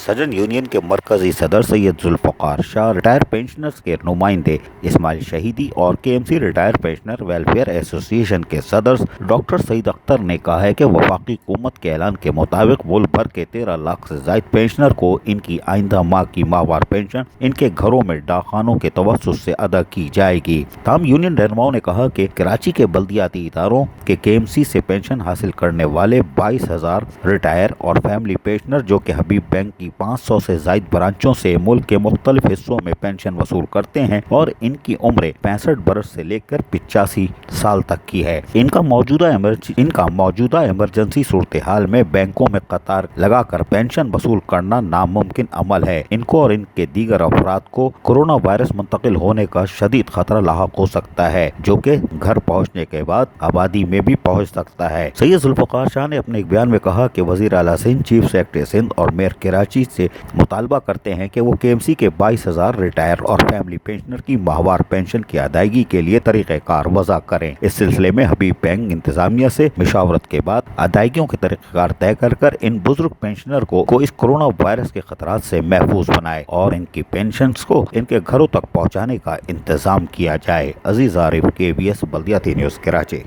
سجن یونین کے مرکزی صدر سید ذوالفقار شاہ، ریٹائر پینشنرز کے نمائندے اسماعیل شہیدی اور K M C retire pensioner welfare association کے صدر ڈاکٹر سعید اختر نے کہا ہے کہ وفاقی حکومت کے اعلان کے مطابق ملک بھر کے 13 لاکھ سے زائد پینشنر کو ان کی آئندہ ماہ کی ماہوار پینشن ان کے گھروں میں ڈاک خانوں کے توسط سے ادا کی جائے گی۔ تاہم یونین رہنماؤں نے کہا کہ کراچی کے بلدیاتی اداروں کے کے ایم سی سے پینشن حاصل کرنے والے 22,000 ریٹائر اور فیملی پینشنر جو کہ حبیب بینک کی 500 سے زائد برانچوں سے ملک کے مختلف حصوں میں پینشن وصول کرتے ہیں اور ان کی عمریں 65 برس سے لے کر 85 سال تک کی ہے، ان کا موجودہ ایمرجنسی صورتحال میں بینکوں میں قطار لگا کر پینشن وصول کرنا ناممکن عمل ہے۔ ان کو اور ان کے دیگر افراد کو کورونا وائرس منتقل ہونے کا شدید خطرہ لاحق ہو سکتا ہے، جو کہ گھر پہنچنے کے بعد آبادی میں بھی پہنچ سکتا ہے۔ سید ذوالفقار شاہ نے اپنے ایک بیان میں کہا کہ وزیر اعلیٰ سندھ، چیف سیکرٹری سندھ اور میئر کراچی سے مطالبہ کرتے ہیں کہ وہ کے ایم سی کے 22,000 ریٹائر اور فیملی پینشنر کی ماہوار پینشن کی ادائیگی کے لیے طریقہ کار وضع کریں۔ اس سلسلے میں حبیب بینک انتظامیہ سے مشاورت کے بعد ادائیگیوں کے طریقہ کار طے کر ان بزرگ پینشنر کو اس کورونا وائرس کے خطرات سے محفوظ بنائے اور ان کی پینشنز کو ان کے گھروں تک پہنچانے کا انتظام کیا جائے۔ عزیز عارف، KBS بلدیاتی نیوز، کراچی۔